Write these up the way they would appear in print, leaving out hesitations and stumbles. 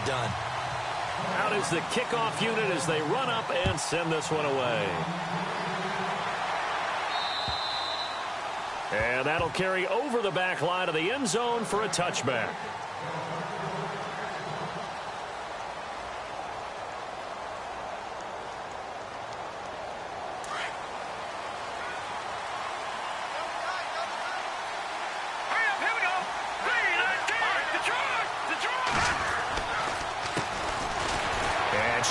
done. Out is the kickoff unit as they run up and send this one away. And that'll carry over the back line of the end zone for a touchback.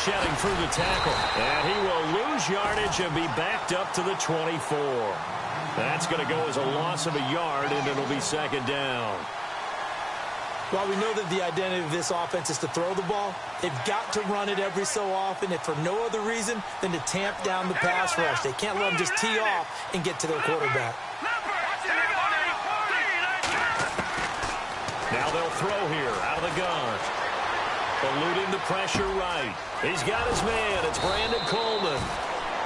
Shedding through the tackle. And he will lose yardage and be backed up to the 24. That's going to go as a loss of a yard, and it'll be second down. Well, we know that the identity of this offense is to throw the ball. They've got to run it every so often, if for no other reason than to tamp down the pass rush. They can't let them just tee off and get to their quarterback. Now they'll throw here out of the gun. Eluding the pressure right. He's got his man. It's Brandon Coleman.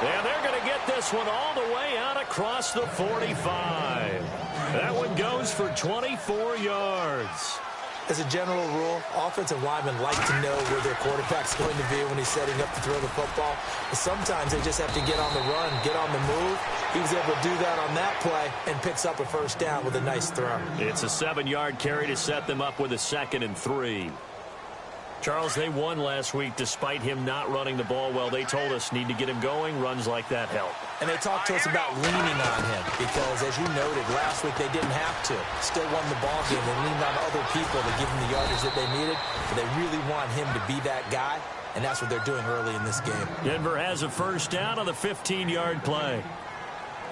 And they're going to get this one all the way out across the 45. That one goes for 24 yards. As a general rule, offensive linemen like to know where their quarterback's going to be when he's setting up to throw the football. But sometimes they just have to get on the run, get on the move. He was able to do that on that play and picks up a first down with a nice throw. It's a 7-yard carry to set them up with a 2nd and 3. Charles, they won last week despite him not running the ball well. They told us need to get him going. Runs like that help. And they talked to us about leaning on him because, as you noted, last week they didn't have to. Still won the ball game. They leaned on other people to give them the yardage that they needed. But they really want him to be that guy, and that's what they're doing early in this game. Denver has a first down on the 15-yard play.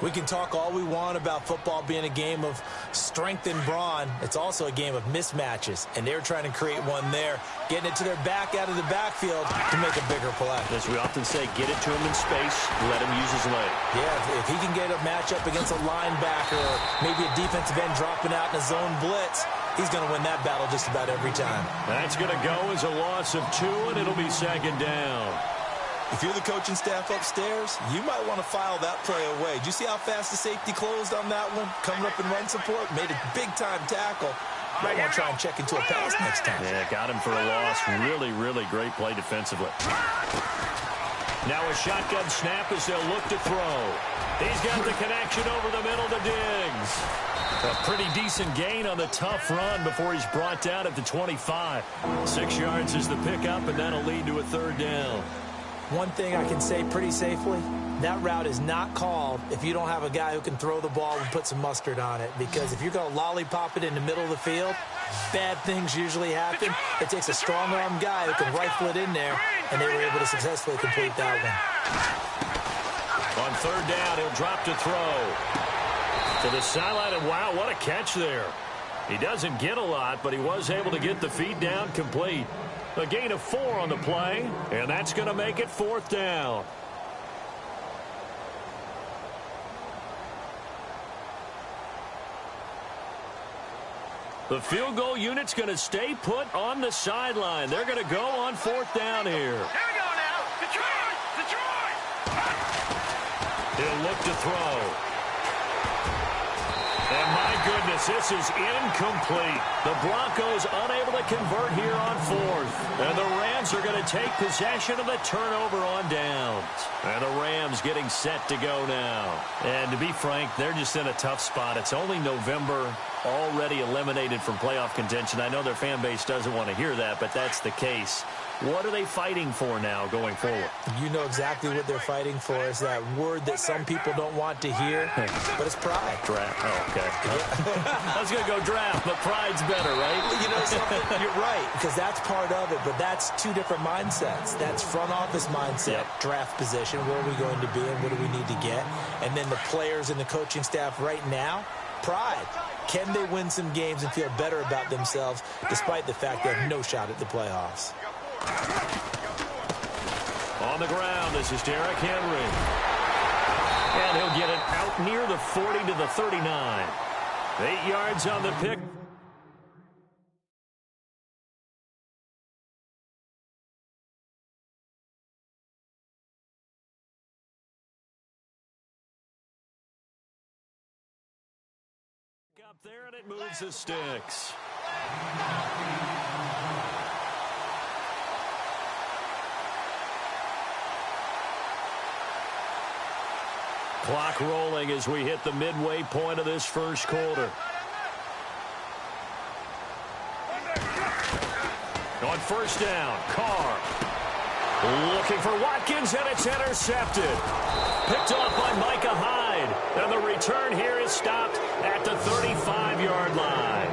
We can talk all we want about football being a game of strength and brawn. It's also a game of mismatches, and they're trying to create one there, getting it to their back out of the backfield to make a bigger play. As we often say, get it to him in space, let him use his leg. Yeah, if he can get a matchup against a linebacker or maybe a defensive end dropping out in a zone blitz, he's going to win that battle just about every time. That's going to go as a loss of 2, and it'll be second down. If you're the coaching staff upstairs, you might want to file that play away. Did you see how fast the safety closed on that one? Coming up in run support, made a big-time tackle. Might want to try and check into a pass next time. Yeah, got him for a loss. Really, really great play defensively. Now a shotgun snap as they'll look to throw. He's got the connection over the middle to Diggs. A pretty decent gain on the tough run before he's brought down at the 25. 6 yards is the pickup, and that'll lead to a 3rd down. One thing I can say pretty safely, that route is not called if you don't have a guy who can throw the ball and put some mustard on it. Because if you're going to lollipop it in the middle of the field, bad things usually happen. It takes a strong-arm guy who can rifle it in there, and they were able to successfully complete that one. On 3rd down, he'll drop to throw. To the sideline, and wow, what a catch there. He doesn't get a lot, but he was able to get the feed down complete. A gain of 4 on the play, and that's going to make it 4th down. The field goal unit's going to stay put on the sideline. They're going to go on 4th down here. Here we go now. Detroit! Detroit! He'll look to throw. And my goodness, this is incomplete. The Broncos unable to convert here on 4th. And the Rams are going to take possession of the turnover on downs. And the Rams getting set to go now. And to be frank, they're just in a tough spot. It's only November, already eliminated from playoff contention. I know their fan base doesn't want to hear that, but that's the case. What are they fighting for now going forward? You know exactly what they're fighting for. Is that word that some people don't want to hear, but it's pride. Draft. Oh, okay. I was going to go draft, but pride's better, right? You know something? You're right, because that's part of it, but that's 2 different mindsets. That's front office mindset, draft position, where are we going to be and what do we need to get? And then the players and the coaching staff right now, pride. Can they win some games and feel better about themselves despite the fact they have no shot at the playoffs? On the ground, this is Derrick Henry. And he'll get it out near the 40 to the 39. 8 yards on the pick. Up there, and it moves the sticks. Clock rolling as we hit the midway point of this first quarter. On first down, Carr. Looking for Watkins, and it's intercepted. Picked off by Micah Hyde. And the return here is stopped at the 35-yard line.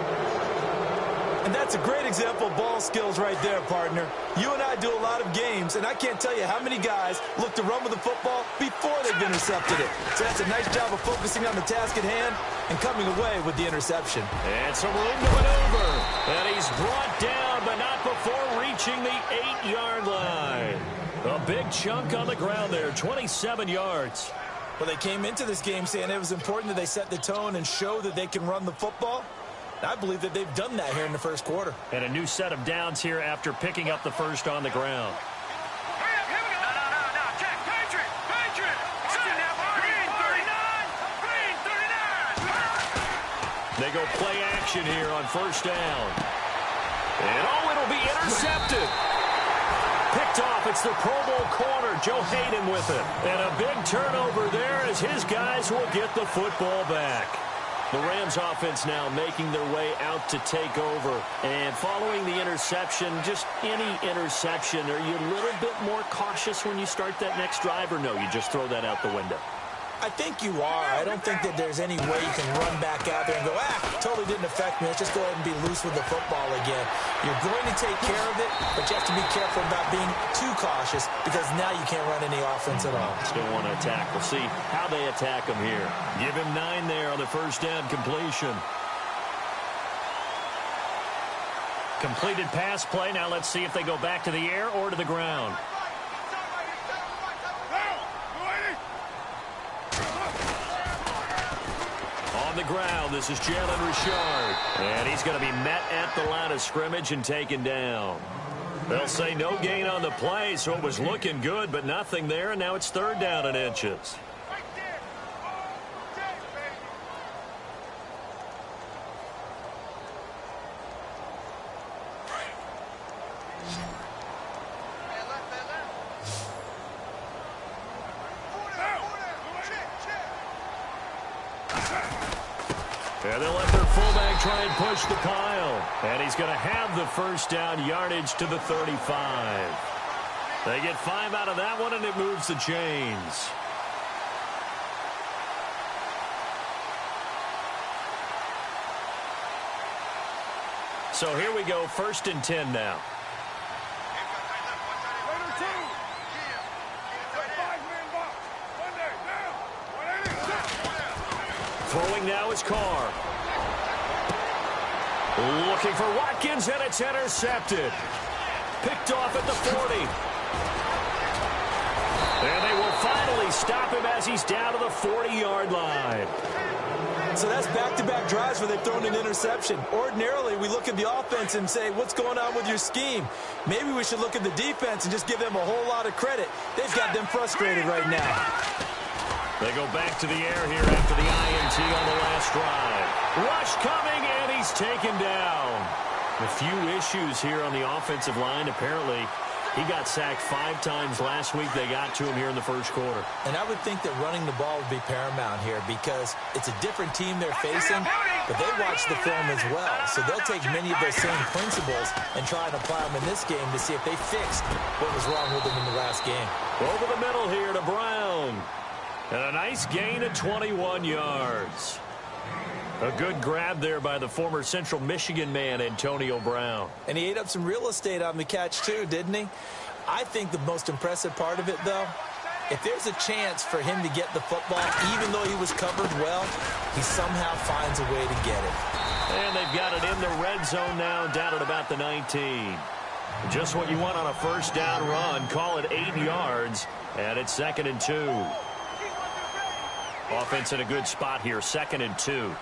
And that's a great example of ball skills right there, partner. You and I do a lot of games, and I can't tell you how many guys look to run with the football before they've intercepted it. So that's a nice job of focusing on the task at hand and coming away with the interception. And some room to maneuver. And he's brought down, but not before reaching the 8-yard line. A big chunk on the ground there, 27 yards. Well, they came into this game saying it was important that they set the tone and show that they can run the football. I believe that they've done that here in the first quarter. And a new set of downs here after picking up the first on the ground. No. Check. Patriot. Green 39. Green 39. They go play action here on first down. And it'll be intercepted. Picked off. It's the Pro Bowl corner, Joe Hayden, with it. And a big turnover there as his guys will get the football back. The Rams offense now making their way out to take over. And following the interception, just any interception, are you a little bit more cautious when you start that next drive, or no, you just throw that out the window? I think you are. I don't think that there's any way you can run back out there and go, totally didn't affect me. Let's just go ahead and be loose with the football again. You're going to take care of it, but you have to be careful about being too cautious because now you can't run any offense at all. Still want to attack. We'll see how they attack him here. Give him 9 there on the first down completion. Completed pass play. Now let's see if they go back to the air or to the ground. On the ground, this is Jalen Richard. And he's going to be met at the line of scrimmage and taken down. They'll say no gain on the play, so it was looking good, but nothing there, and now it's third down and inches. And they'll let their fullback try and push the pile. And he's going to have the first down yardage to the 35. They get 5 out of that one, and it moves the chains. So here we go, 1st and 10 now. Throwing now is Carr. Looking for Watkins, and it's intercepted. Picked off at the 40. And they will finally stop him as he's down to the 40-yard line. So that's back-to-back drives where they've thrown an interception. Ordinarily, we look at the offense and say, what's going on with your scheme? Maybe we should look at the defense and just give them a whole lot of credit. They've got them frustrated right now. They go back to the air here after the INT on the last drive. Rush coming, and he's taken down. A few issues here on the offensive line. Apparently, he got sacked 5 times last week. They got to him here in the first quarter. And I would think that running the ball would be paramount here because it's a different team they're facing, but they watch the film as well. So they'll take many of those same principles and try and apply them in this game to see if they fixed what was wrong with them in the last game. Over the middle here to Brown. And a nice gain of 21 yards. A good grab there by the former Central Michigan man, Antonio Brown. And he ate up some real estate on the catch, too, didn't he? I think the most impressive part of it, though, if there's a chance for him to get the football, even though he was covered well, he somehow finds a way to get it. And they've got it in the red zone now, down at about the 19. Just what you want on a first down run. Call it 8 yards, and it's 2nd and 2. Offense in a good spot here, 2nd and 2.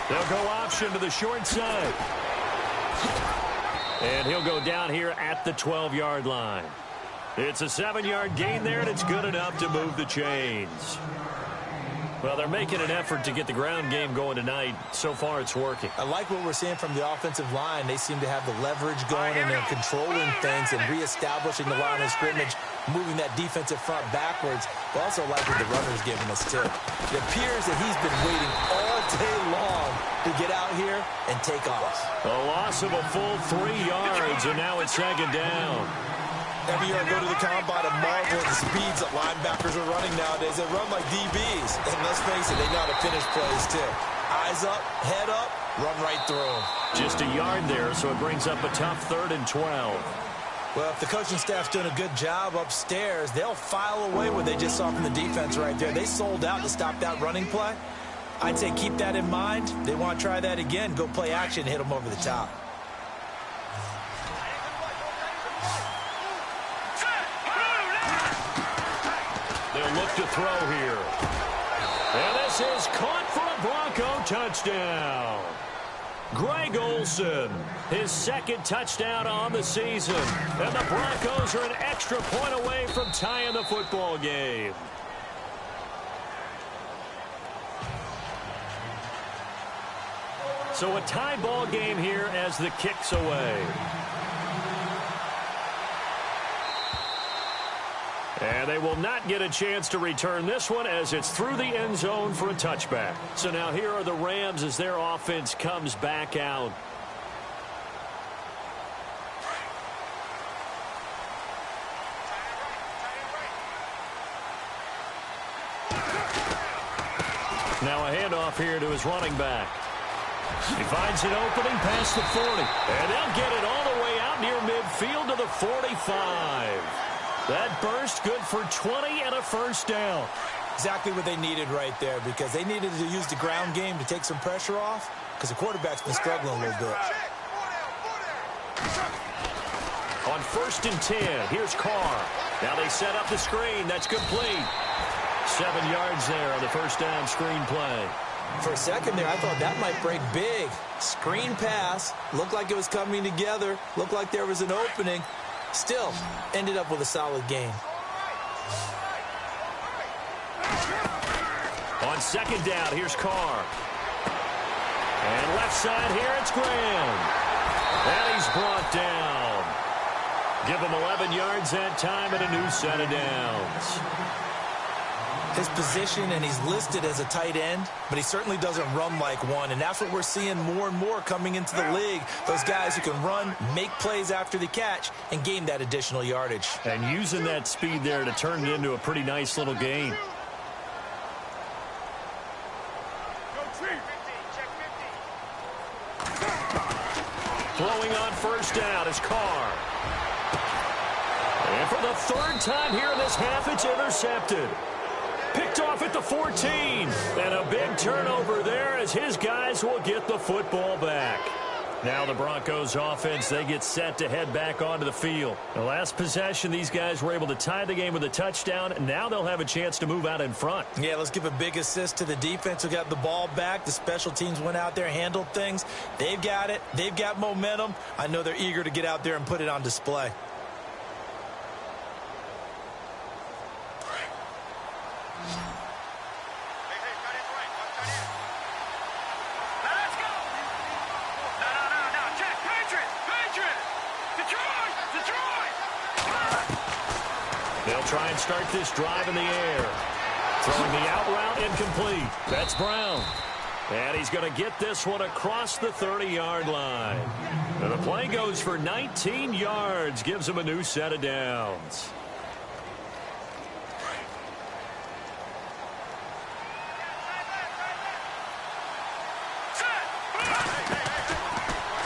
They'll go option to the short side. And he'll go down here at the 12-yard line. It's a 7-yard gain there, and it's good enough to move the chains. Well, they're making an effort to get the ground game going tonight. So far, it's working. I like what we're seeing from the offensive line. They seem to have the leverage going, and they're controlling things and reestablishing the line of scrimmage, moving that defensive front backwards. I also like what the runner's giving us, too. It appears that he's been waiting all day long to get out here and take off. A loss of a full 3 yards, and now it's second down. Every year I go to the combine and marvel at the speeds that linebackers are running nowadays. They run like DBs. And let's face it, they know how to finish plays, too. Eyes up, head up, run right through them. Just a yard there, so it brings up a tough 3rd and 12. Well, if the coaching staff's doing a good job upstairs, they'll file away what they just saw from the defense right there. They sold out to stop that running play. I'd say keep that in mind. They want to try that again. Go play action, hit them over the top. They'll look to throw here. And this is caught for a Bronco touchdown. Greg Olsen, his 2nd touchdown on the season. And the Broncos are an extra point away from tying the football game. So a tie ball game here as the kick's away. And they will not get a chance to return this one as it's through the end zone for a touchback. So now here are the Rams as their offense comes back out. Now a handoff here to his running back. He finds an opening past the 40. And they'll get it all the way out near midfield to the 45. That burst good for 20 and a first down. Exactly what they needed right there, because they needed to use the ground game to take some pressure off, because the quarterback's been struggling a little bit. On 1st and 10, here's Carr. Now they set up the screen. That's complete. 7 yards there on the first down screen play. For a second there, I thought that might break big. Screen pass. Looked like it was coming together. Looked like there was an opening. Still, ended up with a solid game. On 2nd down, here's Carr. And left side here, it's Graham. And he's brought down. Give him 11 yards that time and a new set of downs. His position, and he's listed as a tight end, but he certainly doesn't run like one, and that's what we're seeing more and more coming into the league. Those guys who can run, make plays after the catch, and gain that additional yardage. And using that speed there to turn it into a pretty nice little gain. Throwing on 1st down is Carr. And for the 3rd time here in this half, it's intercepted. Picked off at the 14. And a big turnover there as his guys will get the football back. Now the Broncos offense, they get set to head back onto the field. The last possession, these guys were able to tie the game with a touchdown, and now they'll have a chance to move out in front. Yeah, let's give a big assist to the defense who got the ball back. The special teams went out there, handled things. They've got it. They've got momentum. I know they're eager to get out there and put it on display. They'll try and start this drive in the air. Throwing the out route incomplete. That's Brown. And he's going to get this one across the 30-yard line. And the play goes for 19 yards. Gives him a new set of downs.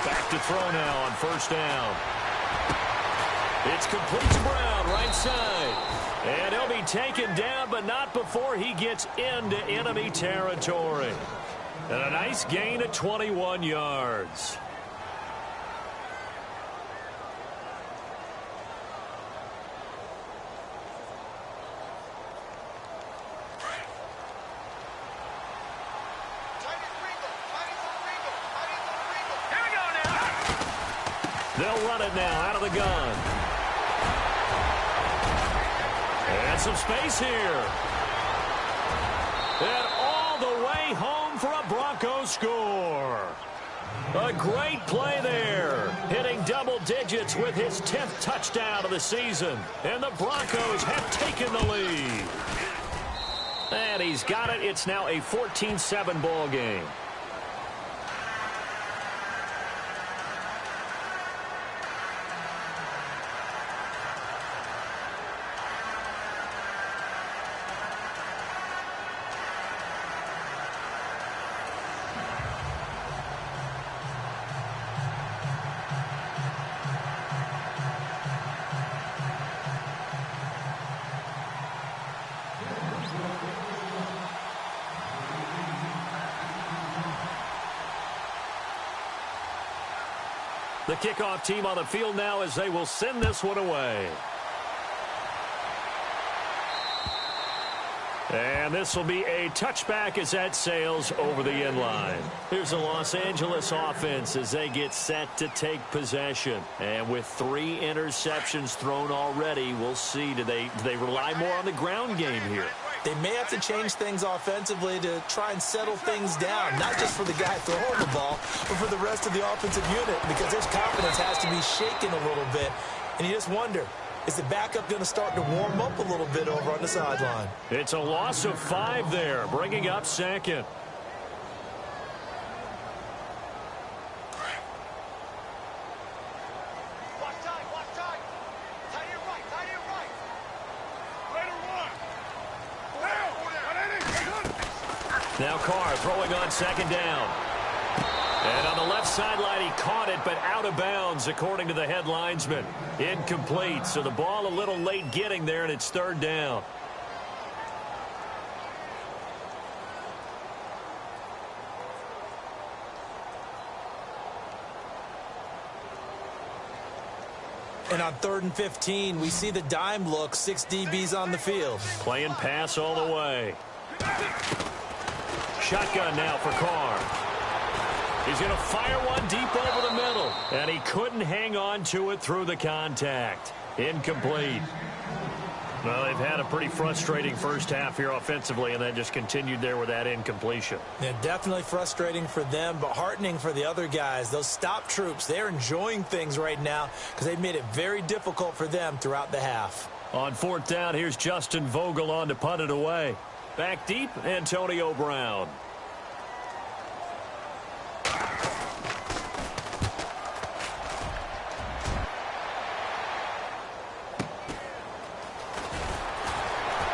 Back to throw now on 1st down. It's complete to Brown, right side. And he'll be taken down, but not before he gets into enemy territory. And a nice gain of 21 yards. They'll run it now out of the gun. And some space here. And score. A great play there, hitting double digits with his 10th touchdown of the season. And the Broncos have taken the lead. And he's got it. It's now a 14-7 ball game. The kickoff team on the field now as they will send this one away. And this will be a touchback as that sails over the end line. Here's the Los Angeles offense as they get set to take possession. And with 3 interceptions thrown already, we'll see. Do they rely more on the ground game here? They may have to change things offensively to try and settle things down, not just for the guy throwing the ball, but for the rest of the offensive unit, because their confidence has to be shaken a little bit. And you just wonder, is the backup going to start to warm up a little bit over on the sideline? It's a loss of 5 there, bringing up second. Now Carr throwing on second down. And on the left sideline, he caught it, but out of bounds, according to the head linesman. Incomplete, so the ball a little late getting there, and it's 3rd down. And on 3rd and 15, we see the dime look, 6 DBs on the field. Playing pass all the way. Shotgun now for Carr. He's going to fire one deep over the middle. And he couldn't hang on to it through the contact. Incomplete. Well, they've had a pretty frustrating first half here offensively, and that just continued there with that incompletion. Yeah, definitely frustrating for them, but heartening for the other guys. Those stop troops, they're enjoying things right now because they've made it very difficult for them throughout the half. On 4th down, here's Justin Vogel on to punt it away. Back deep, Antonio Brown.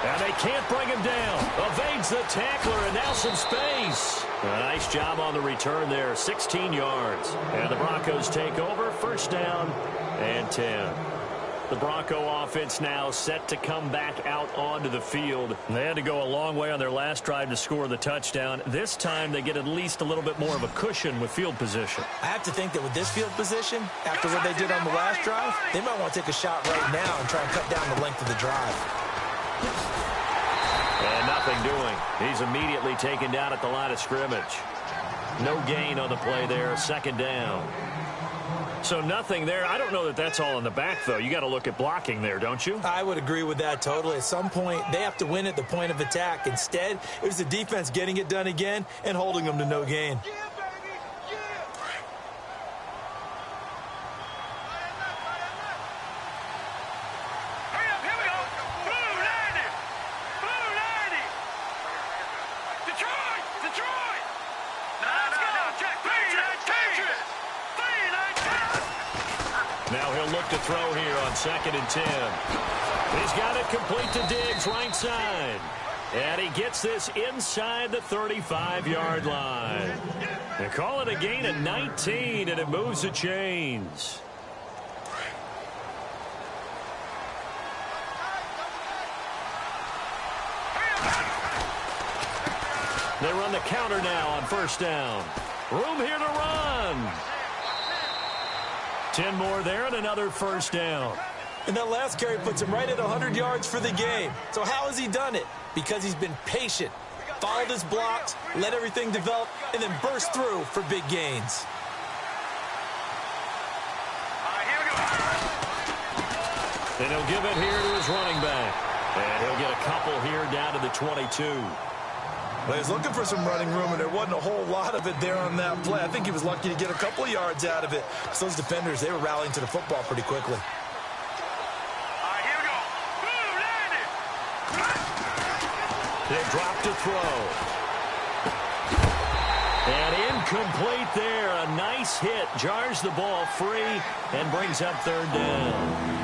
And they can't bring him down. Evades the tackler, and now some space. A nice job on the return there, 16 yards. And the Broncos take over, 1st down and 10. The Bronco offense now set to come back out onto the field. They had to go a long way on their last drive to score the touchdown. This time they get at least a little bit more of a cushion with field position. I have to think that with this field position, after what they did on the last drive, they might want to take a shot right now and try and cut down the length of the drive. And nothing doing. He's immediately taken down at the line of scrimmage. No gain on the play there, 2nd down. So nothing there. I don't know that that's all in the back, though. You got to look at blocking there, don't you? I would agree with that totally. At some point, they have to win at the point of attack. Instead, it was the defense getting it done again and holding them to no gain. Now he'll look to throw here on 2nd and 10. He's got it complete to Diggs, right side. And he gets this inside the 35-yard line. They call it a gain of 19, and it moves the chains. They run the counter now on 1st down. Room here to run. 10 more there and another 1st down. And that last carry puts him right at 100 yards for the game. So how has he done it? Because he's been patient, followed his blocks, let everything develop, and then burst through for big gains. And he'll give it here to his running back. And he'll get a couple here down to the 22. Well, he was looking for some running room, and there wasn't a whole lot of it there on that play. I think he was lucky to get a couple of yards out of it. So those defenders, they were rallying to the football pretty quickly. Here we go. Boom, landed. They drop to throw. And incomplete there. A nice hit. Jars the ball free and brings up third down.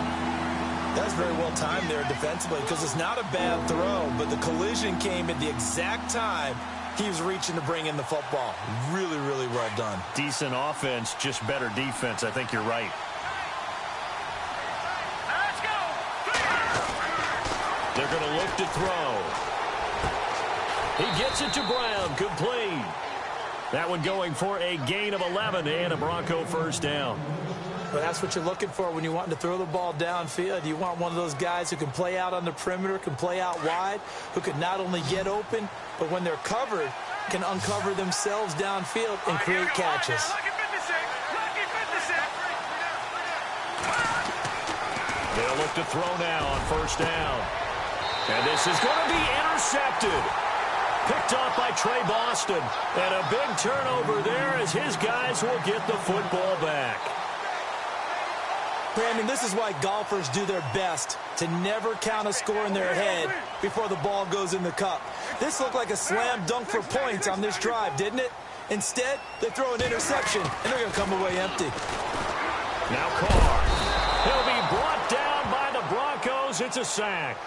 That's very well timed there defensively because it's not a bad throw, but the collision came at the exact time he was reaching to bring in the football. Really, really well done. Decent offense, just better defense. I think you're right. Let's go. They're going to look to throw. He gets it to Brown, complete. That one going for a gain of 11 and a Bronco first down. But that's what you're looking for when you want to throw the ball downfield. You want one of those guys who can play out on the perimeter, can play out wide, who can not only get open, but when they're covered, can uncover themselves downfield and create catches. Lucky 56. Lucky 56. They'll look to throw now on first down. And this is going to be intercepted. Picked off by Trey Boston. And a big turnover there as his guys will get the football back. Brandon, this is why golfers do their best to never count a score in their head before the ball goes in the cup. This looked like a slam dunk for points on this drive, didn't it? Instead, they throw an interception, and they're going to come away empty. Now Carr. He'll be brought down by the Broncos. It's a sack.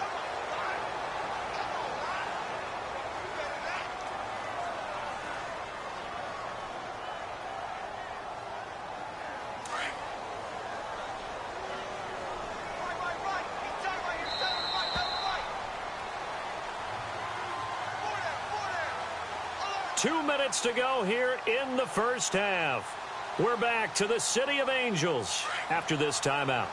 Minutes to go here in the first half. We're back to the City of Angels after this timeout.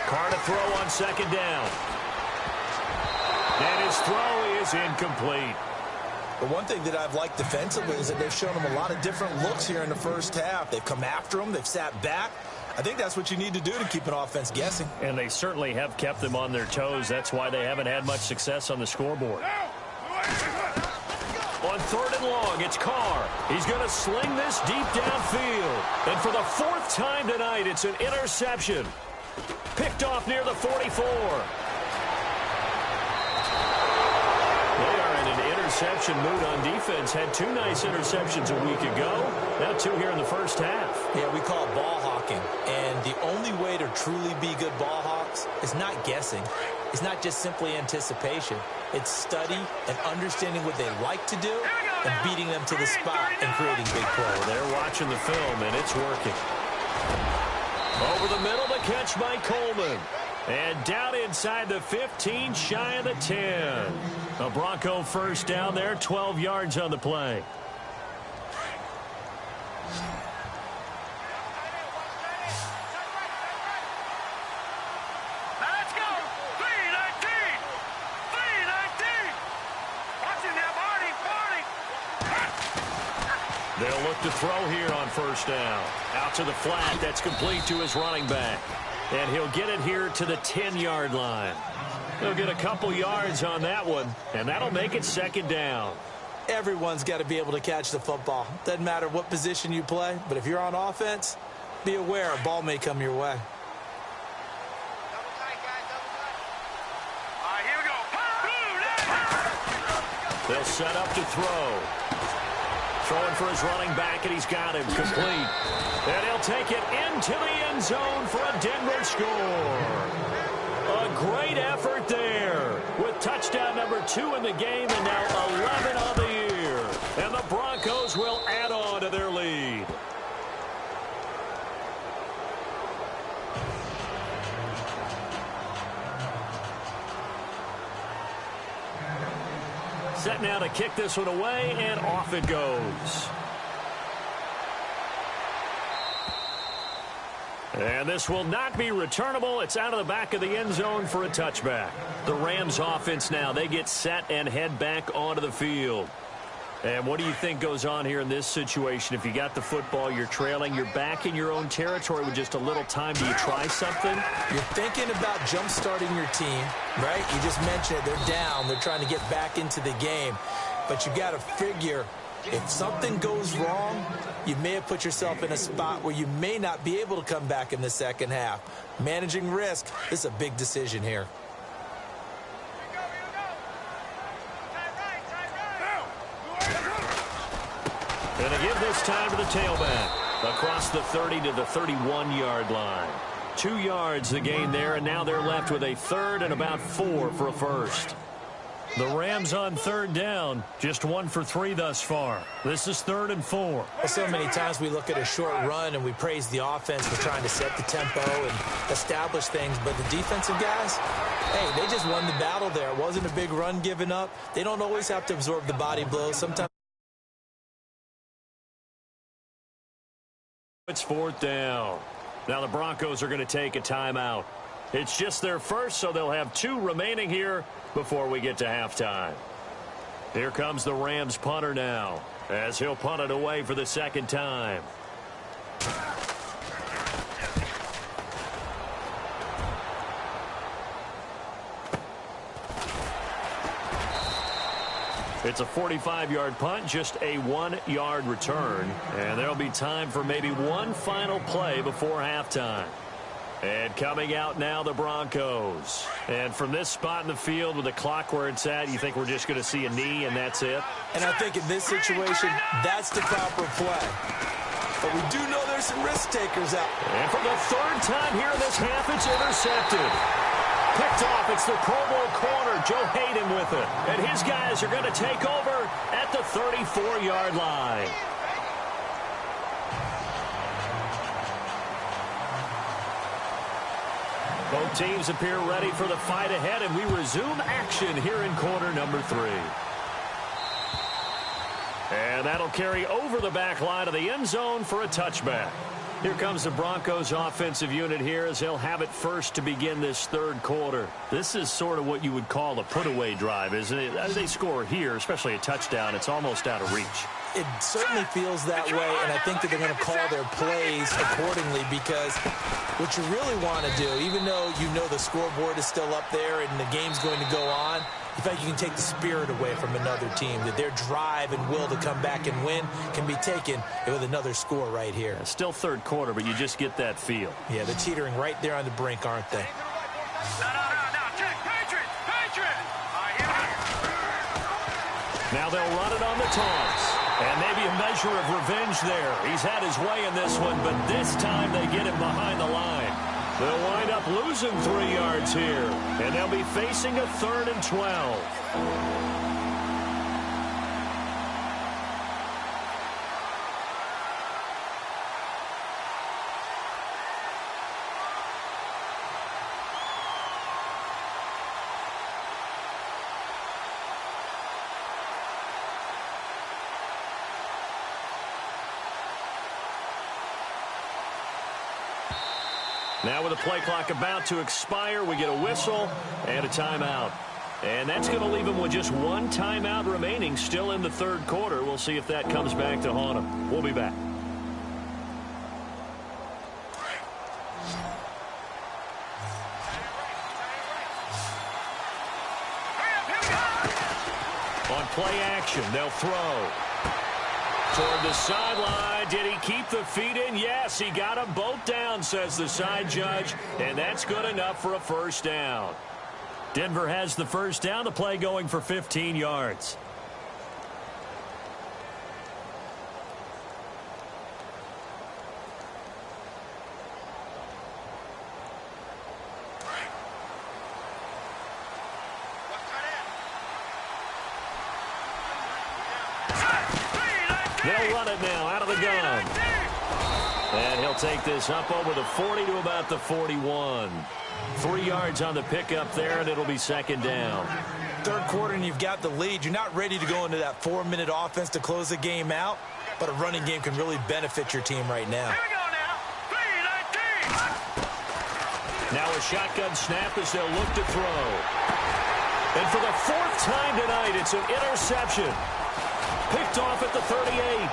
Carr to throw on second down. And his throw is incomplete. The one thing that I've liked defensively is that they've shown him a lot of different looks here in the first half. They've come after him. They've sat back. I think that's what you need to do to keep an offense guessing. And they certainly have kept them on their toes. That's why they haven't had much success on the scoreboard. On third and long, it's Carr. He's going to sling this deep downfield. And for the fourth time tonight, it's an interception. Picked off near the 44. They are in an interception mood on defense. Had two nice interceptions a week ago. Now two here in the first half. Yeah, we call it ball hawking. And the only way to truly be good ball hawks is not guessing. It's not just simply anticipation. It's study and understanding what they like to do and beating them to the spot and creating big plays. They're watching the film, and it's working. Over the middle, the catch by Coleman. And down inside the 15, shy of the 10. A Bronco first down there, 12 yards on the play. Let's go. 319. 319. Watching that, Marty. They'll look to throw here on first down. Out to the flat. That's complete to his running back. And he'll get it here to the 10-yard line. He'll get a couple yards on that one, and that'll make it second down. Everyone's got to be able to catch the football. Doesn't matter what position you play, but if you're on offense, be aware a ball may come your way. Here we go. They'll set up to throw. Throwing for his running back, and he's got him complete. And he'll take it into the end zone for a Denver score. A great effort there with touchdown number 2 in the game and now 11 on the year. And the Broncos will add on to their lead. Set now to kick this one away, and off it goes. And this will not be returnable. It's out of the back of the end zone for a touchback. The Rams offense now, they get set and head back onto the field. And what do you think goes on here in this situation? If you got the football, you're trailing, you're back in your own territory with just a little time. Do you try something? You're thinking about jump-starting your team, right? You just mentioned it. They're down. They're trying to get back into the game. But you got to figure, if something goes wrong, you may have put yourself in a spot where you may not be able to come back in the second half. Managing risk, this is a big decision here. And they give this time to the tailback. Across the 30 to the 31-yard line. 2 yards the gain there, and now they're left with a third and about 4 for a first. The Rams on third down, just 1 for 3 thus far. This is 3rd and 4. Well, so many times we look at a short run and we praise the offense for trying to set the tempo and establish things, but the defensive guys, hey, they just won the battle there. It wasn't a big run given up. They don't always have to absorb the body blows. Sometimes it's 4th down. Now the Broncos are going to take a timeout. It's just their first, so they'll have 2 remaining here before we get to halftime. Here comes the Rams punter now, as he'll punt it away for the second time. It's a 45-yard punt, just a 1-yard return. And there'll be time for maybe one final play before halftime. And coming out now, the Broncos. And from this spot in the field with the clock where it's at, you think we're just going to see a knee and that's it? And I think in this situation, that's the proper play. But we do know there's some risk takers out. And for the 3rd time here in this half, it's intercepted. Picked off, it's the Pro Bowl corner, Joe Hayden with it. And his guys are going to take over at the 34-yard line. Both teams appear ready for the fight ahead, and we resume action here in quarter number 3. And that'll carry over the back line of the end zone for a touchback. Here comes the Broncos offensive unit here as they'll have it first to begin this 3rd quarter. This is sort of what you would call a put-away drive, isn't it? As they score here, especially a touchdown, it's almost out of reach. It certainly feels that way, and I think that they're going to call their plays accordingly because what you really want to do, even though you know the scoreboard is still up there and the game's going to go on, you feel like you can take the spirit away from another team, that their drive and will to come back and win can be taken with another score right here. Yeah, still 3rd quarter, but you just get that feel. Yeah, they're teetering right there on the brink, aren't they? Now they'll run it on the toss. And maybe a measure of revenge there. He's had his way in this one, but this time they get him behind the line. They'll wind up losing 3 yards here, and they'll be facing a 3rd and 12. Now with the play clock about to expire, we get a whistle and a timeout. And that's going to leave them with just 1 timeout remaining still in the 3rd quarter. We'll see if that comes back to haunt them. We'll be back. On play action, they'll throw. Toward the sideline. Did he keep the feet in? Yes, he got them both down, says the side judge. And that's good enough for a 1st down. Denver has the 1st down. The play going for 15 yards. They'll run it now out of the gun. And he'll take this up over the 40 to about the 41. 3 yards on the pickup there, and it'll be 2nd down. 3rd quarter, and you've got the lead. You're not ready to go into that 4-minute offense to close the game out, but a running game can really benefit your team right now. Here we go now. 3-19. Now a shotgun snap as they'll look to throw. And for the 4th time tonight, it's an interception. Picked off at the 38.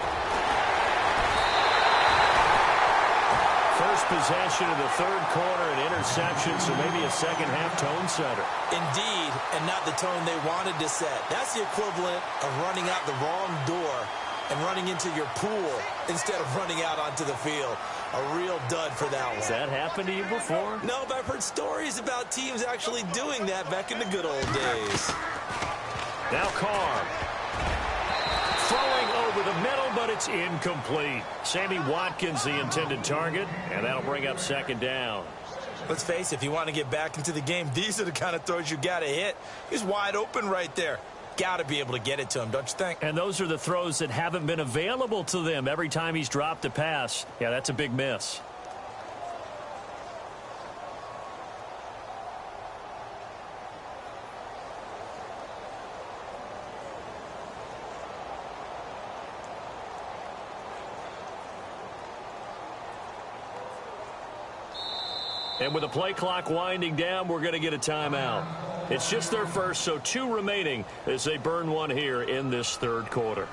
First possession of the third quarter, an interception, so maybe a second-half tone setter. Indeed, and not the tone they wanted to set. That's the equivalent of running out the wrong door and running into your pool instead of running out onto the field. A real dud for that one. Has that happened to you before? No, but I've heard stories about teams actually doing that back in the good old days. Now Carr. Throwing over the middle, but it's incomplete. Sammy Watkins the intended target, and that'll bring up second down. Let's face it, if you want to get back into the game, these are the kind of throws you got to hit. He's wide open right there. Got to be able to get it to him, don't you think? And those are the throws that haven't been available to them every time he's dropped a pass. Yeah, that's a big miss. And with the play clock winding down, we're going to get a timeout. It's just their first, so 2 remaining as they burn one here in this third quarter.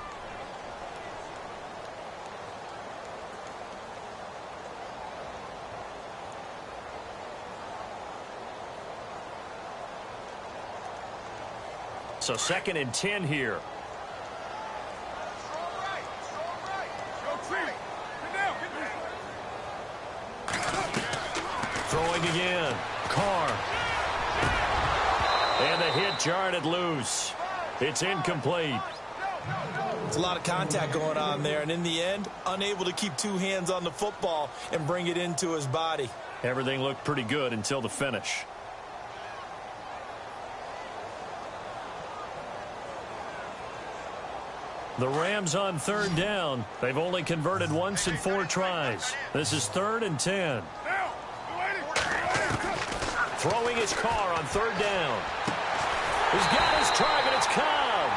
So 2nd and 10 here. Throwing again. Carr. And the hit jarred it loose. It's incomplete. It's a lot of contact going on there, and in the end, unable to keep 2 hands on the football and bring it into his body. Everything looked pretty good until the finish. The Rams on 3rd down. They've only converted once in 4 tries. This is 3rd and 10. Throwing his Carr on 3rd down. He's got his target. It's Cobb.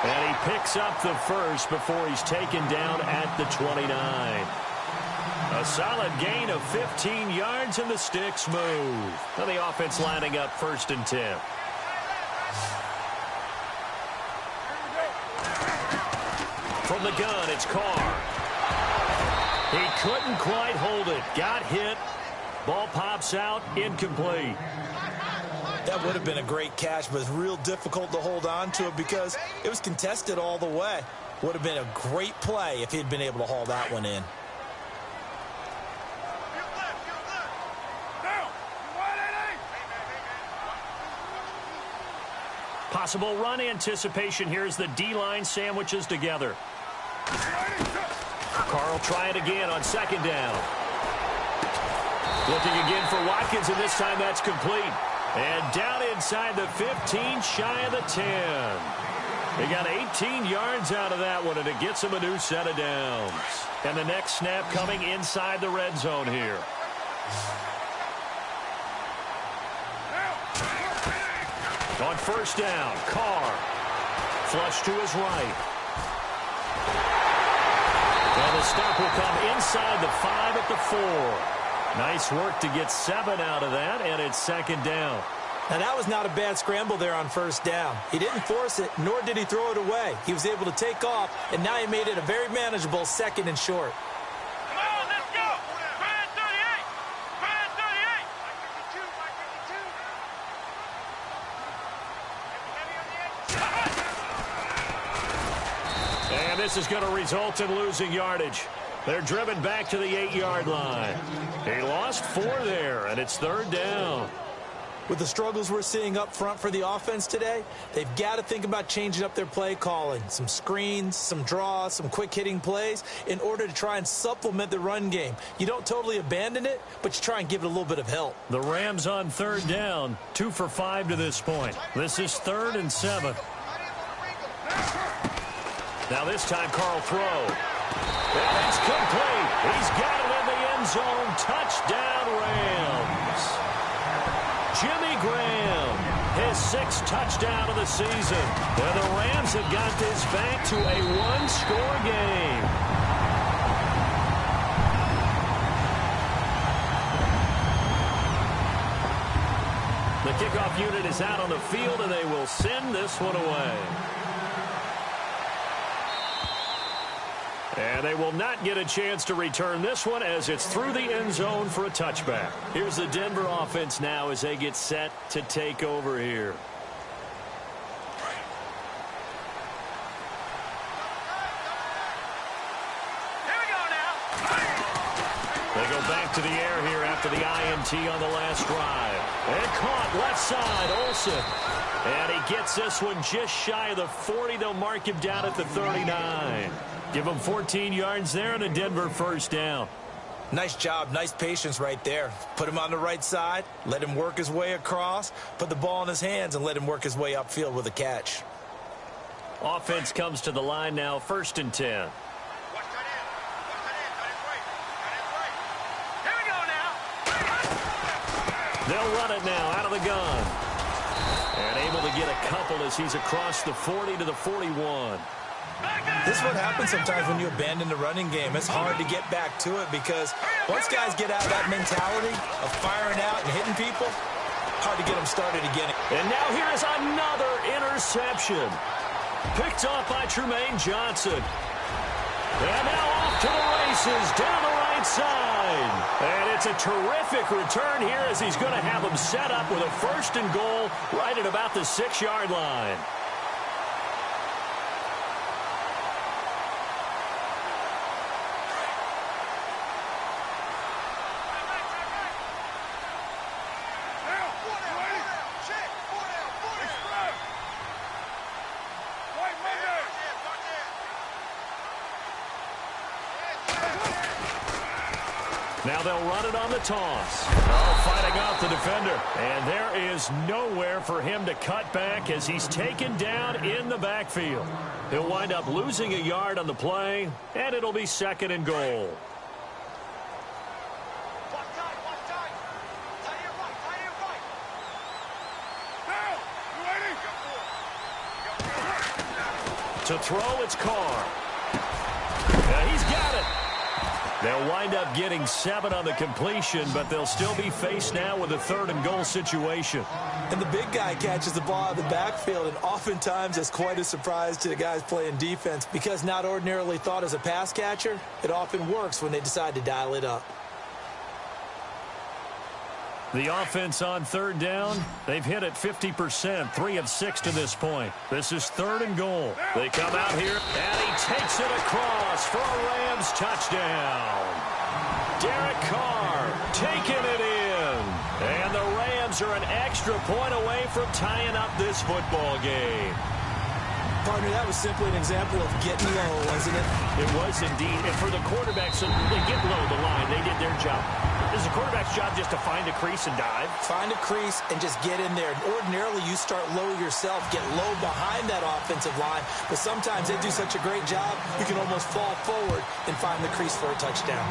And he picks up the first before he's taken down at the 29. A solid gain of 15 yards, and the sticks move. And the offense lining up 1st and 10. From the gun, it's Carr. He couldn't quite hold it. Got hit. Ball pops out, incomplete. That would have been a great catch, but it's real difficult to hold on to it because it was contested all the way. Would have been a great play if he'd been able to haul that one in. Possible run anticipation here as the D-line sandwiches together. Carl try it again on 2nd down. Looking again for Watkins, and this time that's complete. And down inside the 15, shy of the 10. They got 18 yards out of that one, and it gets them a new set of downs. And the next snap coming inside the red zone here. On 1st down, Carr. Flush to his right. And the stop will come inside the 5 at the 4. Nice work to get 7 out of that, and it's 2nd down. Now, that was not a bad scramble there on 1st down. He didn't force it, nor did he throw it away. He was able to take off, and now he made it a very manageable 2nd and short. Come on, let's go. Fire 38. Fire 38. And this is going to result in losing yardage. They're driven back to the 8-yard line. He lost 4 there, and it's 3rd down. With the struggles we're seeing up front for the offense today, they've got to think about changing up their play calling. Some screens, some draws, some quick-hitting plays in order to try and supplement the run game. You don't totally abandon it, but you try and give it a little bit of help. The Rams on 3rd down, 2 for 5 to this point. This is 3rd and 7. Now this time, Carl throw. And it's complete. He's got it in the end zone. Touchdown, Rams. Jimmy Graham, his 6th touchdown of the season. And the Rams have got this back to a 1-score game. The kickoff unit is out on the field, and they will send this one away. And they will not get a chance to return this one as it's through the end zone for a touchback. Here's the Denver offense now as they get set to take over here. They go back to the air here after the INT on the last drive. And caught left side, Olsen. And he gets this one just shy of the 40. They'll mark him down at the 39. Give him 14 yards there and a Denver first down. Nice job, nice patience right there. Put him on the right side, let him work his way across, put the ball in his hands, and let him work his way upfield with a catch. Offense comes to the line now, 1st and 10. They'll run it now out of the gun. And able to get a couple as he's across the 40 to the 41. This is what happens sometimes when you abandon the running game. It's hard to get back to it because once guys get out of that mentality of firing out and hitting people, hard to get them started again. And now here is another interception. Picked off by Trumaine Johnson. And now off to the races down the right side. And it's a terrific return here as he's going to have them set up with a 1st and goal right at about the 6-yard line. Now they'll run it on the toss. Oh, fighting off the defender. And there is nowhere for him to cut back as he's taken down in the backfield. He'll wind up losing a yard on the play, and it'll be 2nd and goal. To throw, it's Carr. He's got it. They'll wind up getting 7 on the completion, but they'll still be faced now with a 3rd and goal situation. And the big guy catches the ball out of the backfield, and oftentimes it's quite a surprise to the guys playing defense because not ordinarily thought as a pass catcher, it often works when they decide to dial it up. The offense on 3rd down, they've hit it 50%, 3 of 6 to this point. This is 3rd and goal. They come out here, and he takes it across for a Rams touchdown. Derek Carr taking it in. And the Rams are an extra point away from tying up this football game. Partner, that was simply an example of getting low, wasn't it? It was indeed. And for the quarterbacks, they get low the line. They did their job. It's the quarterback's job just to find a crease and dive. Find a crease and just get in there. Ordinarily, you start low yourself, get low behind that offensive line. But sometimes they do such a great job, you can almost fall forward and find the crease for a touchdown.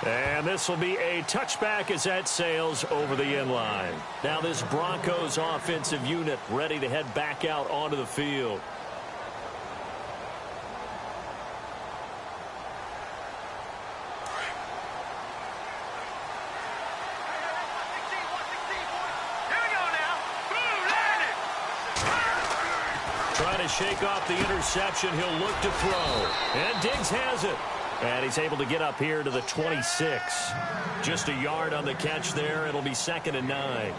And this will be a touchback as that sails over the end line. Now this Broncos offensive unit ready to head back out onto the field. Trying to shake off the interception. He'll look to throw. And Diggs has it. And he's able to get up here to the 26. Just a yard on the catch there. It'll be 2nd and 9.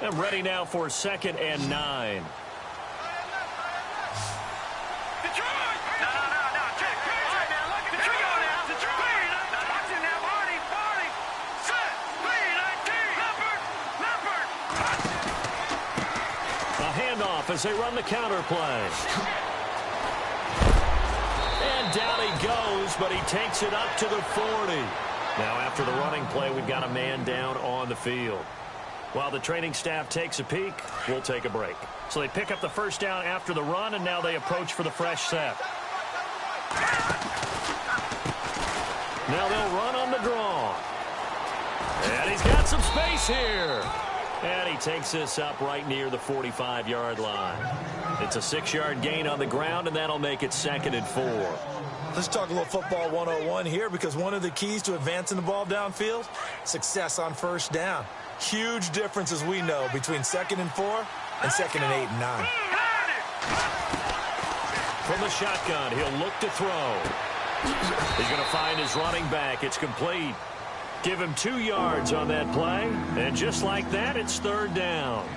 And ready now for 2nd and 9. As they run the counter play. And down he goes, but he takes it up to the 40. Now after the running play, we've got a man down on the field. While the training staff takes a peek, we'll take a break. So they pick up the first down after the run, and now they approach for the fresh set. Now they'll run on the draw. And he's got some space here. And he takes this up right near the 45-yard line. It's a 6-yard gain on the ground, and that'll make it 2nd and 4. Let's talk a little football 101 here, because one of the keys to advancing the ball downfield, success on first down. Huge difference, as we know, between 2nd and 4 and 2nd and 8 and 9. From the shotgun, he'll look to throw. He's going to find his running back. It's complete. Give him 2 yards on that play, and just like that, it's 3rd down.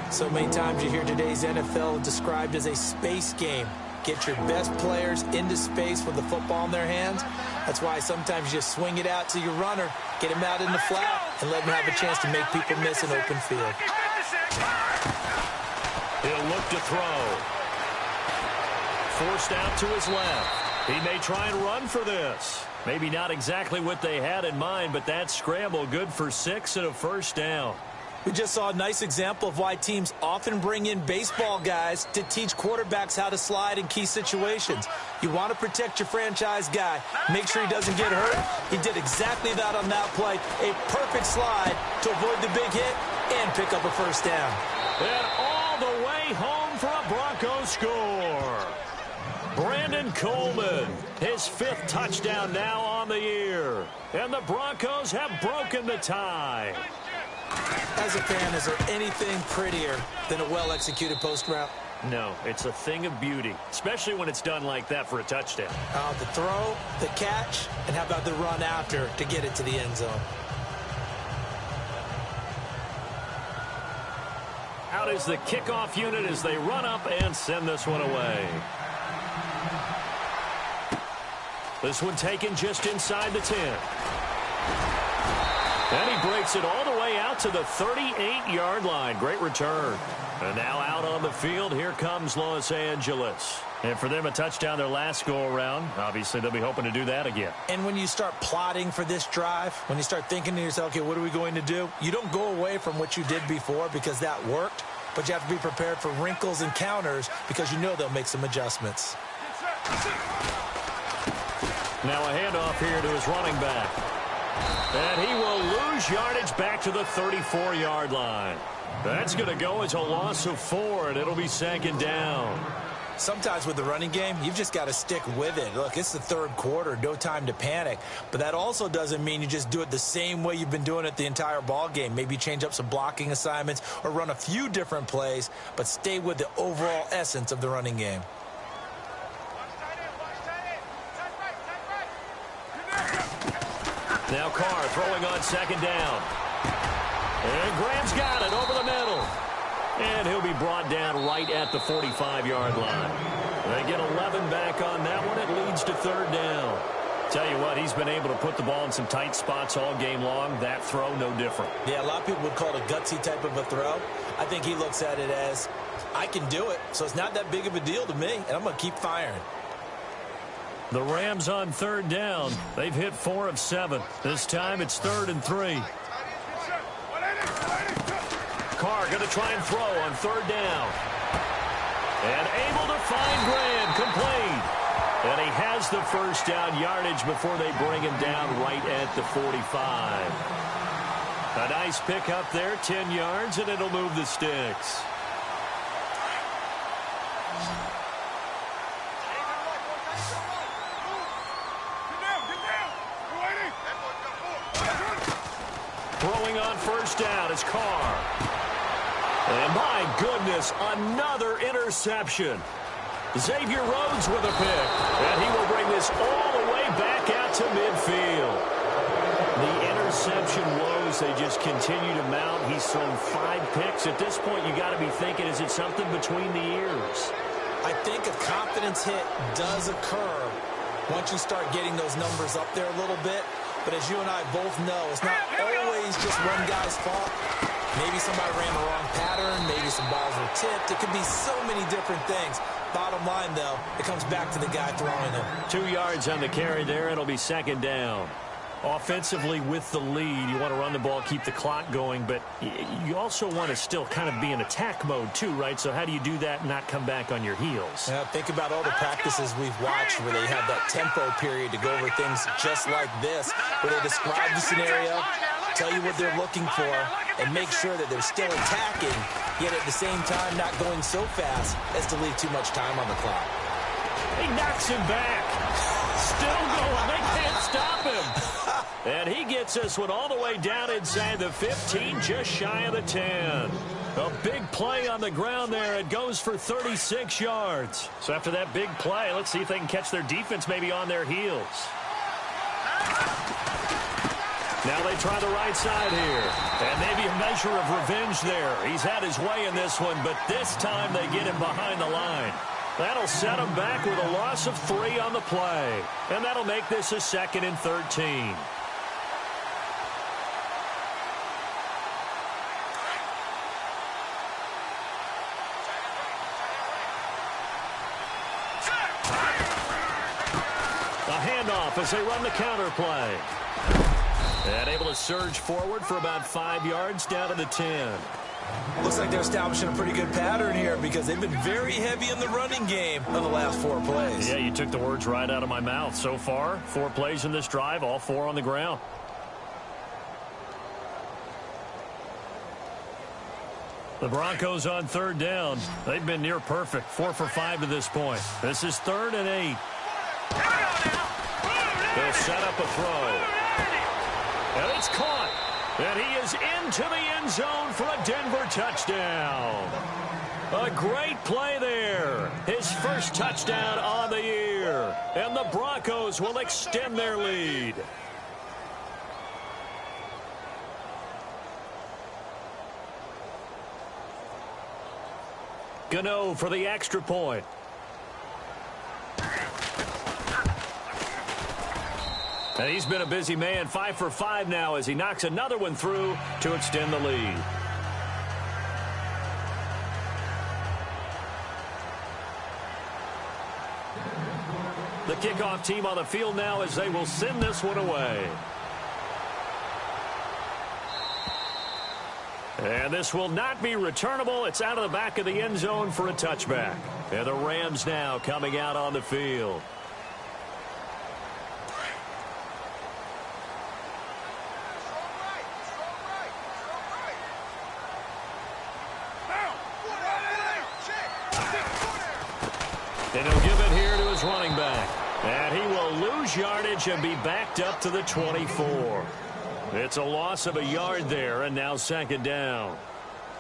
So many times you hear today's NFL described as a space game. Get your best players into space with the football in their hands. That's why sometimes you just swing it out to your runner, get him out in the flat, and let him have a chance to make people miss an open field. He'll look to throw. Forced out to his left. He may try and run for this. Maybe not exactly what they had in mind, but that scramble good for 6 and a 1st down. We just saw a nice example of why teams often bring in baseball guys to teach quarterbacks how to slide in key situations. You want to protect your franchise guy. Make sure he doesn't get hurt. He did exactly that on that play. A perfect slide to avoid the big hit and pick up a 1st down. And all the way home for a Broncos score. Brandon Coleman, his 5th touchdown now on the year. And the Broncos have broken the tie. As a fan, is there anything prettier than a well-executed post route? No, it's a thing of beauty, especially when it's done like that for a touchdown. The throw, the catch, and how about the run after to get it to the end zone? Out is the kickoff unit as they run up and send this one away. This one taken just inside the 10. And he breaks it all the way out to the 38-yard line. Great return. And now out on the field, here comes Los Angeles. And for them, a touchdown their last go-around. Obviously, they'll be hoping to do that again. And when you start plotting for this drive, when you start thinking to yourself, okay, what are we going to do? You don't go away from what you did before because that worked, but you have to be prepared for wrinkles and counters because you know they'll make some adjustments. Now a handoff here to his running back. And he will lose yardage back to the 34-yard line. That's going to go as a loss of 4, and it'll be 2nd down. Sometimes with the running game, you've just got to stick with it. Look, it's the 3rd quarter, no time to panic. But that also doesn't mean you just do it the same way you've been doing it the entire ball game. Maybe change up some blocking assignments or run a few different plays, but stay with the overall essence of the running game. Now Carr throwing on 2nd down. And Graham's got it over the middle. And he'll be brought down right at the 45-yard line. They get 11 back on that one. It leads to 3rd down. Tell you what, he's been able to put the ball in some tight spots all game long. That throw, no different. Yeah, a lot of people would call it a gutsy type of a throw. I think he looks at it as, I can do it, so it's not that big of a deal to me, and I'm going to keep firing. The Rams on 3rd down. They've hit 4 of 7. This time it's 3rd and 3. Carr going to try and throw on 3rd down. And able to find Graham, complete. And he has the 1st down yardage before they bring him down right at the 45. A nice pick up there, 10 yards, and it'll move the sticks. Throwing on 1st down is Carr. And my goodness, another interception. Xavier Rhodes with a pick. And he will bring this all the way back out to midfield. The interception woes, they just continue to mount. He's thrown 5 picks. At this point, you got to be thinking, is it something between the ears? I think a confidence hit does occur once you start getting those numbers up there a little bit. But as you and I both know, it's not always just one guy's fault. Maybe somebody ran the wrong pattern. Maybe some balls were tipped. It could be so many different things. Bottom line, though, it comes back to the guy throwing them. 2 yards on the carry there. It'll be 2nd down. Offensively with the lead, you want to run the ball, keep the clock going, but you also want to still kind of be in attack mode too, right? So how do you do that and not come back on your heels? Yeah, think about all the practices we've watched where they have that tempo period to go over things just like this, where they describe the scenario, tell you what they're looking for, and make sure that they're still attacking, yet at the same time not going so fast as to leave too much time on the clock. He knocks him back. Still going. They can't stop him. And he gets this one all the way down inside the 15, just shy of the 10. A big play on the ground there. It goes for 36 yards. So after that big play, let's see if they can catch their defense maybe on their heels. Now they try the right side here. And maybe a measure of revenge there. He's had his way in this one, but this time they get him behind the line. That'll set him back with a loss of 3 on the play. And that'll make this a 2nd and 13. A handoff as they run the counter play. And able to surge forward for about 5 yards down to the 10. Looks like they're establishing a pretty good pattern here because they've been very heavy in the running game on the last 4 plays. Yeah, you took the words right out of my mouth. So far, 4 plays in this drive, all 4 on the ground. The Broncos on 3rd down. They've been near perfect, 4 for 5 to this point. This is 3rd and 8. They'll set up a throw. And it's caught. And he is into the end zone for a Denver touchdown. A great play there. His first touchdown on the year. And the Broncos will extend their lead. Gano for the extra point. And he's been a busy man, 5 for 5 now as he knocks another one through to extend the lead. The kickoff team on the field now as they will send this one away. And this will not be returnable. It's out of the back of the end zone for a touchback. And the Rams now coming out on the field. And he'll give it here to his running back. And he will lose yardage and be backed up to the 24. It's a loss of a yard there, and now 2nd down.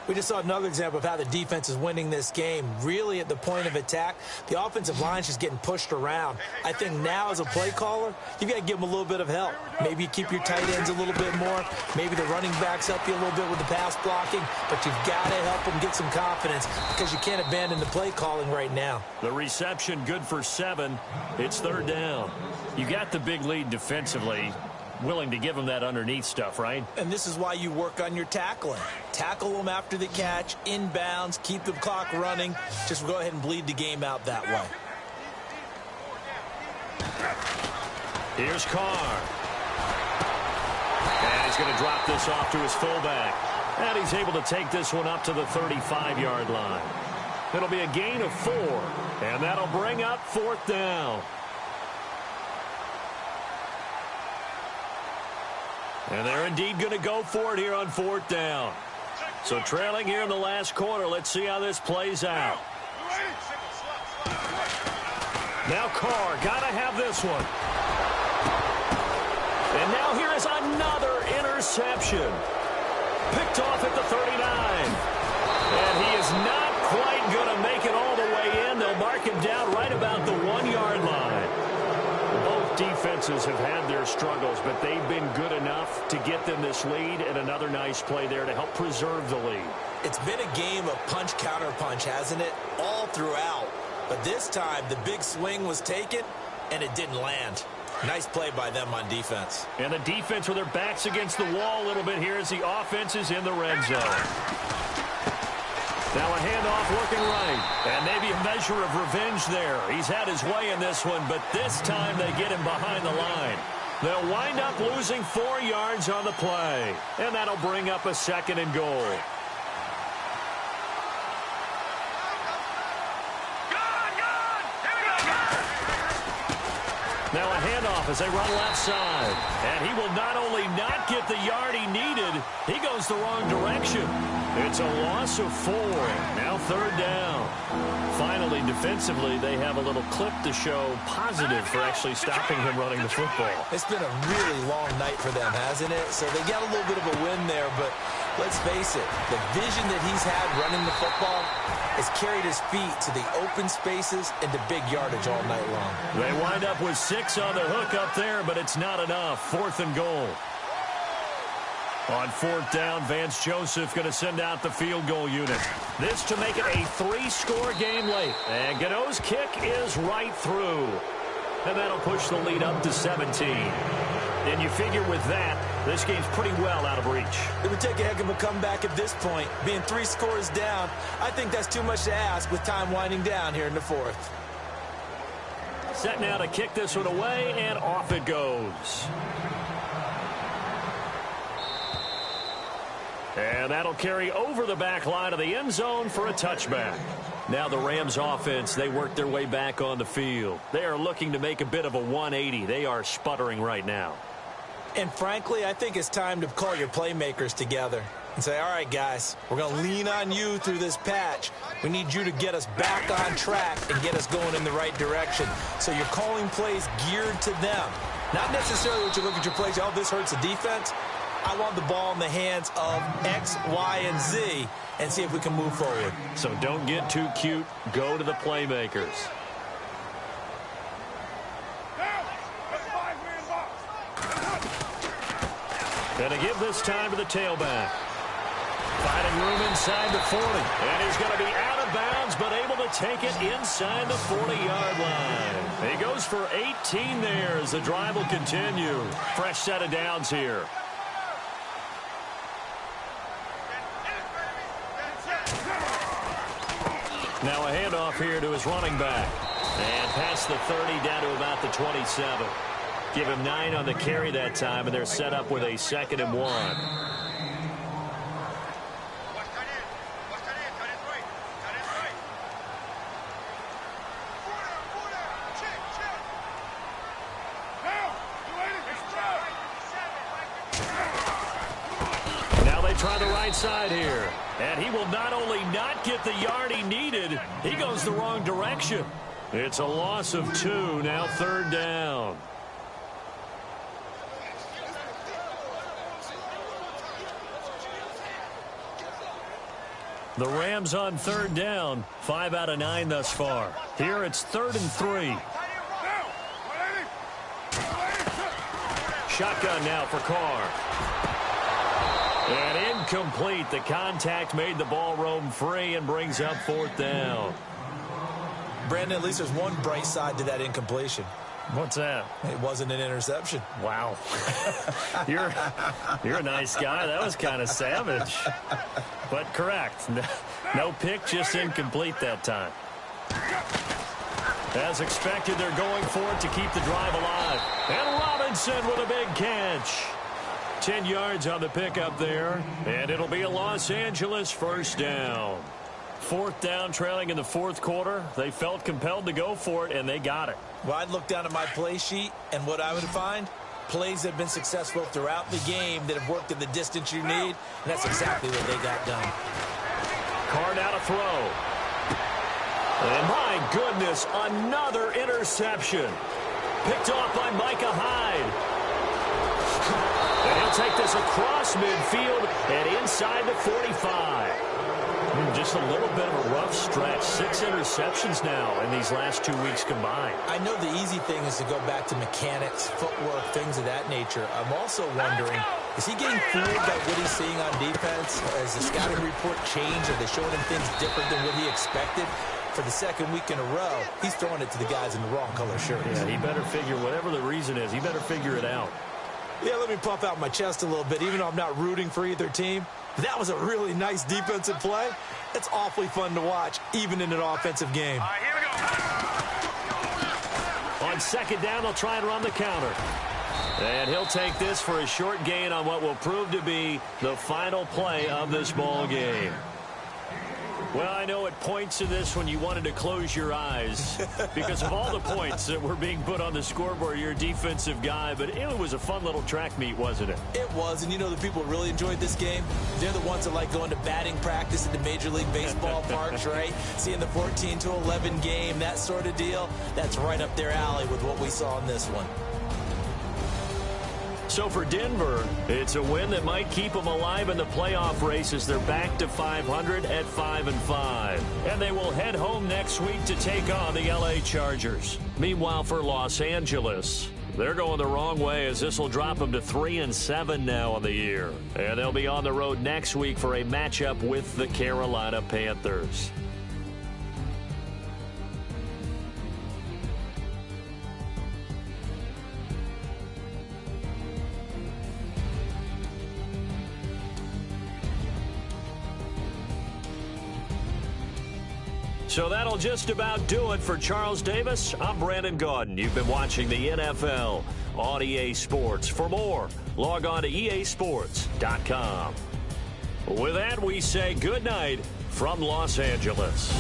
We just saw another example of how the defense is winning this game. Really at the point of attack, the offensive line is just getting pushed around. I think now as a play caller, you've got to give them a little bit of help. Maybe you keep your tight ends a little bit more. Maybe the running backs help you a little bit with the pass blocking. But you've got to help them get some confidence because you can't abandon the play calling right now. The reception good for 7. It's 3rd down. You got the big lead defensively. Willing to give them that underneath stuff, right? And this is why you work on your tackling. Tackle them after the catch, inbounds, keep the clock running. Just go ahead and bleed the game out that way. Here's Carr. And he's going to drop this off to his fullback. And he's able to take this one up to the 35-yard line. It'll be a gain of 4. And that'll bring up 4th down. And they're indeed going to go for it here on 4th down. So trailing here in the last quarter. Let's see how this plays out. Now Carr, got to have this one. And now here is another interception. Picked off at the 39. And he is not quite going to make it all the way in. They'll mark him down right about the 1-yard line. Both defenses have had their struggles, but they've been good enough to get them this lead, and another nice play there to help preserve the lead. It's been a game of punch-counter-punch, hasn't it? All throughout. But this time, the big swing was taken, and it didn't land. Nice play by them on defense. And the defense with their backs against the wall a little bit here as the offense is in the red zone. Now a handoff looking right. And maybe a measure of revenge there. He's had his way in this one, but this time they get him behind the line. They'll wind up losing 4 yards on the play. And that'll bring up a 2nd and goal. Now a handoff as they run left side. And he will not only not get the yard he needed, he goes the wrong direction. It's a loss of 4. Now third down. Finally, defensively, they have a little clip to show positive for actually stopping him running the football. It's been a really long night for them, hasn't it? So they got a little bit of a win there, but let's face it, the vision that he's had running the football has carried his feet to the open spaces and to big yardage all night long. They wind up with 6 on the hook up there, but it's not enough. 4th and goal. On 4th down, Vance Joseph going to send out the field goal unit. This to make it a 3-score game late. And Gano's kick is right through. And that'll push the lead up to 17. And you figure with that, this game's pretty well out of reach. It would take a heck of a comeback at this point. Being 3 scores down, I think that's too much to ask with time winding down here in the 4th. Set now to kick this one away, and off it goes. And that'll carry over the back line of the end zone for a touchback. Now the Rams offense, they work their way back on the field. They are looking to make a bit of a 180. They are sputtering right now. And frankly, I think it's time to call your playmakers together and say, all right, guys, we're going to lean on you through this patch. We need you to get us back on track and get us going in the right direction. So you're calling plays geared to them. Not necessarily what you look at your plays, oh, this hurts the defense. I want the ball in the hands of X, Y, and Z and see if we can move forward. So don't get too cute. Go to the playmakers. Going to give this time to the tailback. Finding room inside the 40. And he's going to be out of bounds, but able to take it inside the 40-yard line. He goes for 18 there as the drive will continue. Fresh set of downs here. Now a handoff here to his running back. And past the 30 down to about the 27. Give him 9 on the carry that time, and they're set up with a 2nd and 1. Now they try the right side here. And he will not only not get the yard he needed, he goes the wrong direction. It's a loss of 2, now 3rd down. The Rams on 3rd down, 5 out of 9 thus far. Here it's 3rd and 3. Shotgun now for Carr. And incomplete. The contact made the ball roam free and brings up 4th down. Brandon, at least there's one bright side to that incompletion. What's that? It wasn't an interception. Wow. You're a nice guy. That was kind of savage. But correct. No pick, just incomplete that time. As expected, they're going for it to keep the drive alive. And Robinson with a big catch. 10 yards on the pickup there. And it'll be a Los Angeles 1st down. 4th down, trailing in the 4th quarter. They felt compelled to go for it, and they got it. Well, I'd look down at my play sheet, and what I would find, plays that have been successful throughout the game that have worked in the distance you need, and that's exactly what they got done. Carr now to throw. And my goodness, another interception. Picked off by Micah Hyde. And he'll take this across midfield and inside the 45. Just a little bit of a rough stretch. 6 interceptions now in these last 2 weeks combined. I know the easy thing is to go back to mechanics, footwork, things of that nature. I'm also wondering, is he getting fooled by what he's seeing on defense? Has the scouting report changed? Are they showing him things different than what he expected? For the 2nd week in a row, he's throwing it to the guys in the wrong color shirts. Yeah, he better figure, whatever the reason is, he better figure it out. Yeah, let me puff out my chest a little bit, even though I'm not rooting for either team. That was a really nice defensive play. It's awfully fun to watch, even in an offensive game. All right, here we go. On 2nd down, they'll try and run the counter. And he'll take this for a short gain on what will prove to be the final play of this ball game. Well, I know at points in this when you wanted to close your eyes because of all the points that were being put on the scoreboard. You're a defensive guy, but it was a fun little track meet, wasn't it? It was, and you know the people who really enjoyed this game? They're the ones that like going to batting practice at the Major League Baseball parks, right? Seeing the 14-11 game, that sort of deal. That's right up their alley with what we saw in this one. So for Denver, it's a win that might keep them alive in the playoff race as they're back to 500 at 5-5. And they will head home next week to take on the LA Chargers. Meanwhile, for Los Angeles, they're going the wrong way as this will drop them to 3-7 now on the year. And they'll be on the road next week for a matchup with the Carolina Panthers. So that'll just about do it for Charles Davis. I'm Brandon Gaudin. You've been watching the NFL on EA Sports. For more, log on to easports.com. With that, we say good night from Los Angeles.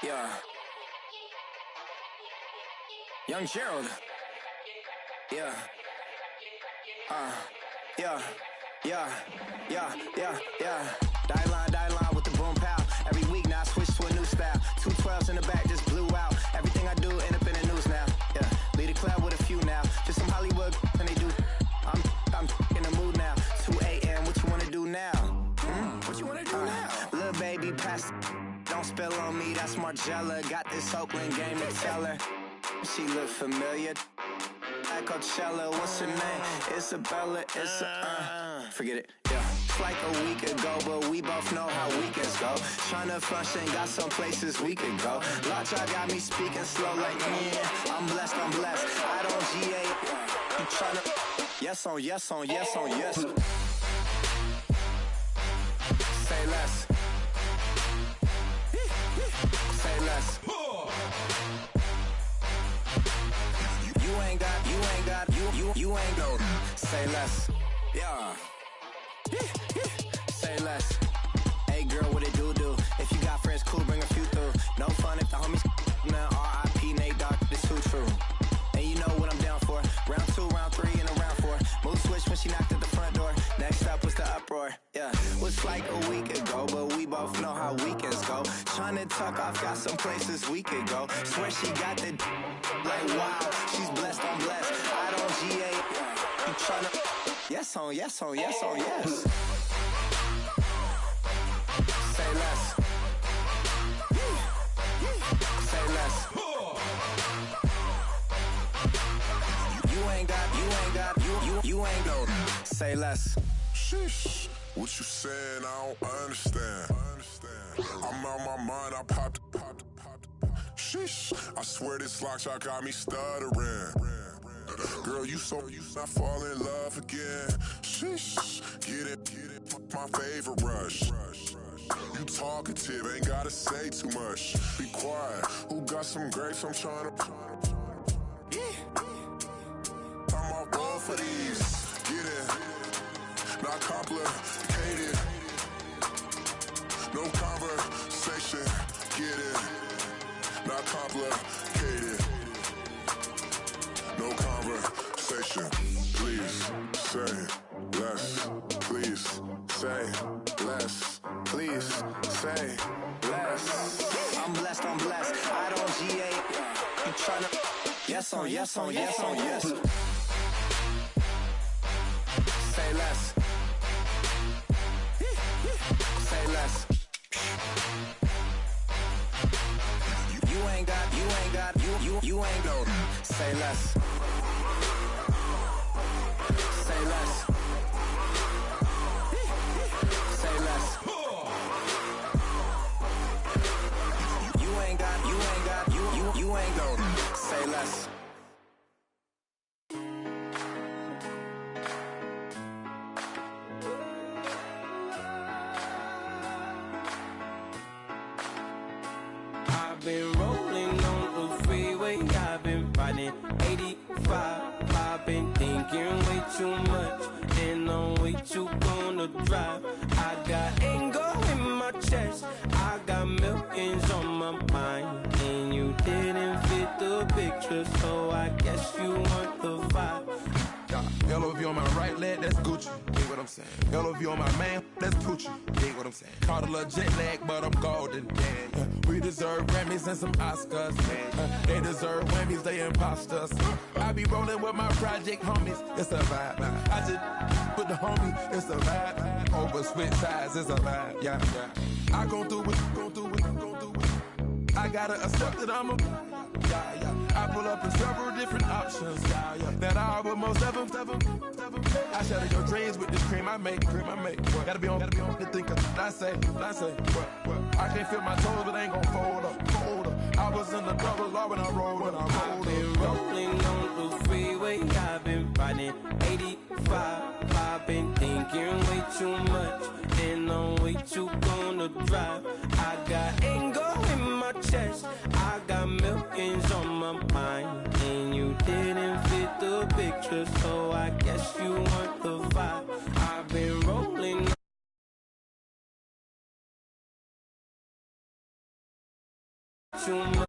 Yeah. Young Gerald. Yeah. Yeah. Die line with the boom pow. Every week now I switch to a new style. 212s in the back just blew out. Everything I do end up in the news now. Yeah. Lead a club with a few now. Just some Hollywood and they do. I'm in the mood now. 2 a.m. What you wanna do now? What you wanna do now? Little baby pass. Don't spill on me, that's Margella. Got this Oakland game to tell her. She look familiar. At Coachella, what's her name? Isabella, forget it, yeah. It's like a week ago, but we both know how weekends go. Tryna function, got some places we could go. Lot y'all got me speaking slow like, yeah, I'm blessed. I don't GA, you tryna, yes on yes. Say less. Say less. You ain't no. Say less. Yeah. Say less. Hey girl, what it do? If you got friends, cool, bring a few through. No fun if the homies now. R.I.P. Nate Dogg, this too true. And you know what I'm down for. Round 2, round 3, and a round 4. Mood switch when she knocked at the front door. Next up was the uproar. Yeah, was like a week ago, but we both know how weekends go. Tryna tuck off, got some places we could go. Swear she got the like wow, she's blessed, I'm blessed. I don't GA. You tryna yes on yes. Say less. Say less. You ain't no. Say less. Sheesh. What you saying? I don't understand. I'm out my mind. I popped. Sheesh. I swear this lock shot got me stuttering. Girl, you not fall in love again. Sheesh. Get it. My favorite rush. You talkative, ain't gotta say too much. Be quiet. Who got some grapes? I'm trying to. I'm all roll for these. Get it. Not complicated. No conversation. Get it. Not complicated. No conversation. Please say less. Please say less. Please say less. I'm blessed. I don't GA. You tryna yes on yes on yes on yes. Say less. Say less. You ain't got, you ain't go. Say less. Say less. Say less. You ain't got, you ain't go. Say less. I've been rolling on the freeway, I've been riding 85. I've been thinking way too much, and I'm way too gonna drive. I got anger in my chest, I got millions on my mind, and you didn't fit the picture, so I guess you want the vibe. Hello, if you on my right leg, that's Gucci. Dig what I'm saying? Hello, if you on my man, that's Poochie. Dig what I'm saying? Caught a little jet lag, but I'm golden. Yeah. We deserve Grammys and some Oscars. They deserve whammies, they imposters. I be rolling with my project homies. It's a vibe. I just put the homie. It's a vibe. Over switch sides, it's a vibe. Yeah. I gon' do it. I gotta accept that I'm a. I pull up in several different options. That I would most ever. I shatter your dreams with this cream I make. Gotta be on the thinker. I say. What? I can't feel my toes, but ain't gon' fold up. I was in the double law when I rolled. I've been rolling on the freeway, I've been riding 85. I've been thinking way too much, and I'm way too gonna drive. I got anger in my chest, I got millions on my mind, and you didn't fit the picture, so I guess you want the vibe. I've been rolling too much.